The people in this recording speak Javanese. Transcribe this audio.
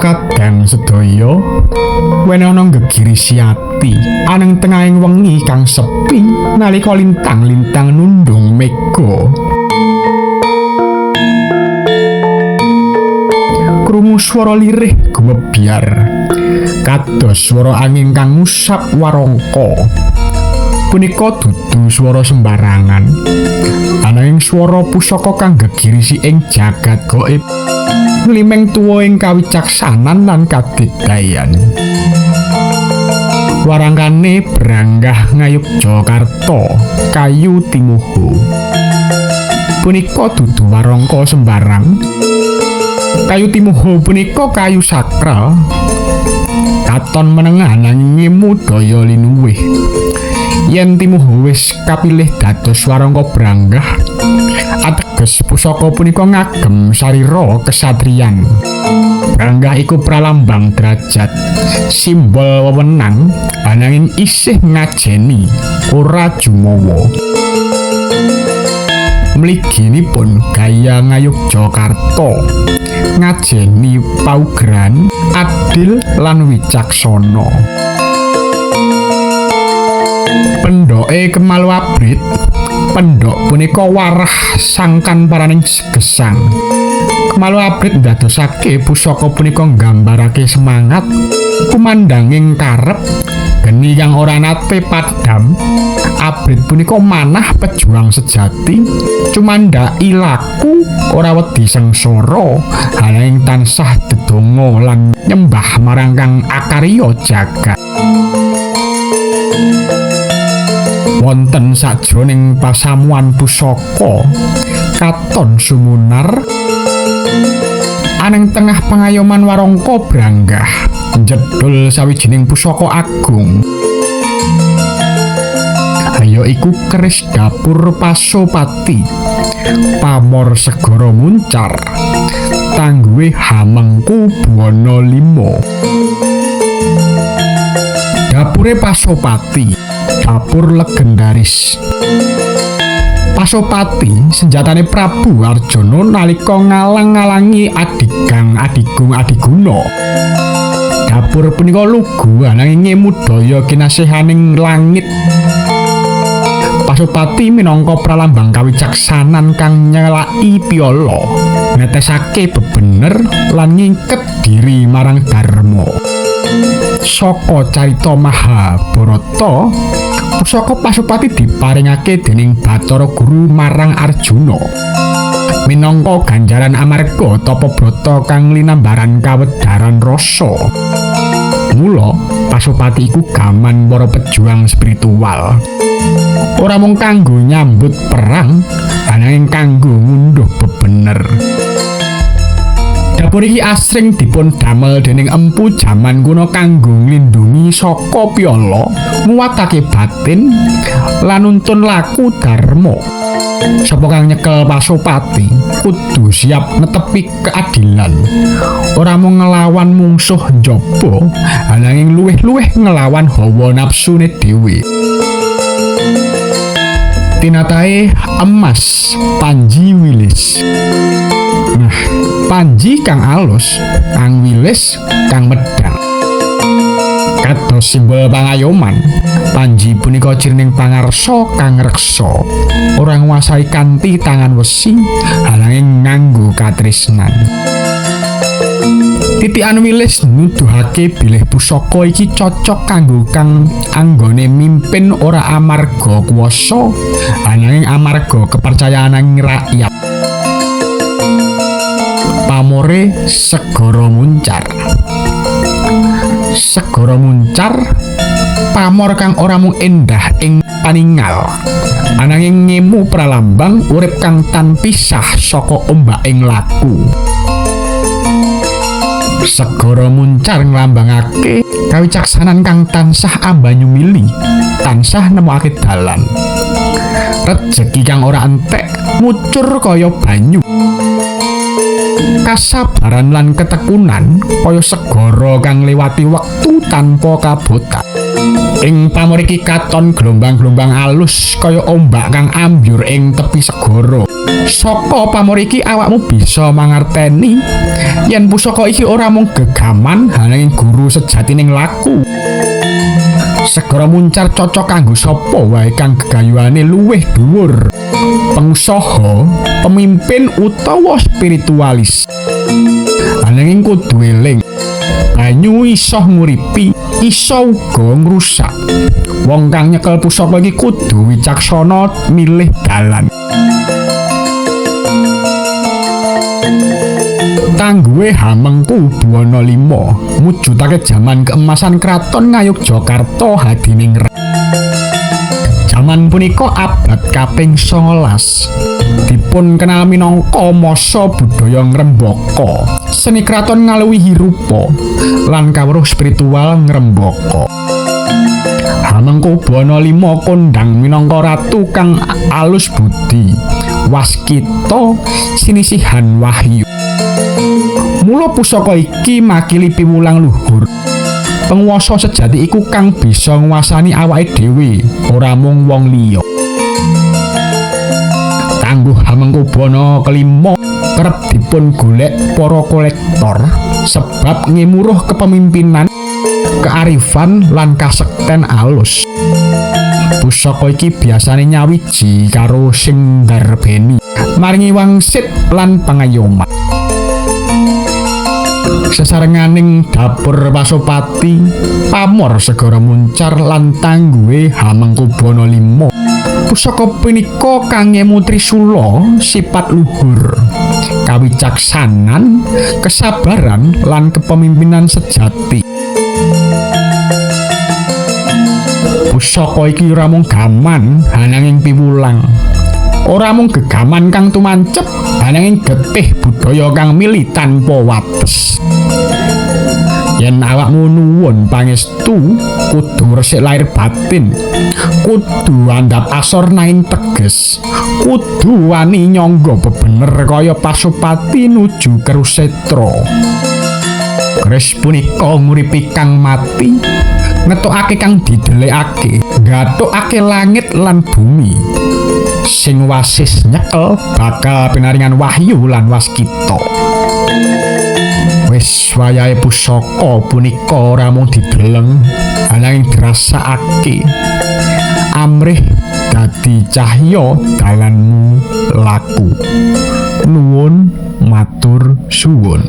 kadang sedaya wenana gegirisi ati aneng tengahing wengi kang sepi nalika lintang-lintang nundung mega. Krungu swara lirih gumebyar kados swara angin kang ngusap warangka. Punika dudu swara sembarangan, ananging swara pusaka kang gegirisi ing jagat gaib, limeng tuwa ing kawicaksanan lan kadigdayan. Warangkane Branggah Ngayogyakarta, Kayu Timuhu. Punika dudu warangka sembarang. Kayu Timuhu punika kayu sakral, katon menengah nanging ngemu daya linuwih. Yen Timuhu wis kapilih dados warangka Branggah, ateges pusaka punika ngagem sarira kesatriyan. Branggah iku pralambang derajat, simbol wewenang, ananging isih ngajeni ora jumawa. Mliginipun gaya Ngayogyakarta ngajeni paugeran, adil lan wicaksana. Pendoke Kemalu Abrit, pendhok punika warah sangkan paraning gesang. Kemalu Abrit ndadosake pusaka punika nggambarake semangat, kumandanging karep, geni kang ora nate padham. Abrit punika manah pejuang sejati, cumandhaki laku ora wedi sengsara, ananging tansah dedonga lan nyembah marang Kang akarya jagat. Wonten sajroning pasamuan pusaka katon sumunar aneng tengah pengayoman warangka Branggah njedul sawijining pusaka agung. Ya iku keris dapur Pasopati, pamor segara muncar, tangguhe Hamengku Buwana Lima. Dapure Pasopati, dapur legendaris. Pasopati senjatane Prabu Arjuna nalika ngalang-alangi Adigang Adigung Adiguna. Dapur punika lugu ananging ngemu daya kinasihaning langit. Pasopati minangka pralambang kawicaksanan kang nyelaki piyala, netesake bebener lan ngingket diri marang dharma. Saka carita Mahabharata, pusaka Pasopati diparingake dening Bathara Guru marang Arjuna minangka ganjaran amarga tapa brata kang linambaran kawedaran rasa. Mula Pasopati iku gaman para pejuang spiritual. Ora mung kanggo nyambut perang, ananging kanggo ngunduh bebener. Dapur iki asring dipun damel dening empu jaman kuno kanggo nglindhungi saka piyala, nguwatake batin lan nuntun laku dharma. Sapa kang nyekel Pasopati kudu siap netepi keadilan. Ora mung nglawan mungsuh njaba, ananging luwih-luwih nglawan hawa napsune dhewe. Tinatahe emas Panji Wilis. Nah, Panji kang alus, kang wilis, kang medhang. Kados simbol pangayoman, Panji punika cirining pangarsa kang reksa, ora nguasai kanthi tangan wesi, ananging nganggo katresnan. Titikan Wilis nuduhake bilih pusaka iki cocok kanggo kang anggone mimpin ora amarga kuwasa, ananging amarga kepercayaan rakyat. Pamore Segara Muncar. Segara Muncar pamor kang ora mung endah ing paningal, ananging ngemu pralambang urip kang tan pisah saka ombaking laku. Segara Muncar nglambangake kawicaksanan kang tansah ambanyu mili, tansah nemokake dalan. Rejeki kang ora entek mucur kaya banyu. Kasabaran lan ketekunan kaya segara kang liwati wektu tanpa kabotan. Ing pamor iki katon gelombang-gelombang alus kaya ombak kang ambyur ing tepi segara. Saka pamor iki awakmu bisa mangerteni yen pusaka iki ora mung gegaman hananging guru sejatining laku. Segara Muncar cocok kanggo sapa wae kang gegayuhane luwih dhuwur, pengusaha, pemimpin utawa spiritualis. Ananging kudu eling, banyu iso nguripi, iso uga ngrusak. Wong kang nyekel pusaka iki kudu wicaksana milih dalan. Tangguhe Hamengku Buwana V mujudake jaman keemasan kraton Ngayogyakarta hadining jaman punika abad kaping 19 dipun kenal minangka masa budaya Ngrembaka, seni kraton ngaluwihi rupa lan kawruh spiritual Ngrembaka. Hamengku Buwana V kondhang minangka ratu kang alus budi, waskita, sinisihan wahyu. Mula pusaka iki makili piwulang luhur. Penguasa sejati iku kang bisa nguasani awake dhewe, ora mung wong liya. Tangguh Hamengku Buwana V kerep dipun golek para kolektor sebab ngemuruh kepemimpinan, kearifan lan kasekten alus. Pusaka iki biasane nyawiji karo sing ndarbeni, maringi wangsit lan pangayoman. Sesarenganing dapur Pasopati, pamor Segara Muncar lan tangguhe Hamengku Buwana V. Pusaka punika kang ngemu trisula sipat luhur, kawicaksanan, kesabaran lan kepemimpinan sejati. Pusaka iki ora mung gaman hananging piwulang. Ora mung gegaman kang tumancep, ananging getih budaya kang mili tanpa wates. Yen awakmu nuwun pangestu, kudu resik lahir batin, kudu andhap asor nanging teges, kudu wani nyangga bebener kaya Pasopati nuju Krusetra. Kris punika nguripi kang mati, ngetokake kang didelikake, nggathukake langit lan bumi. Sing wasis nyekel bakal pinaringan wahyu lan waskita. Wis wayahe pusaka punika ora mung dideleng, ananging dirasakake. Amrih dadi cahya dalanmu laku. Nuwun matur suwun.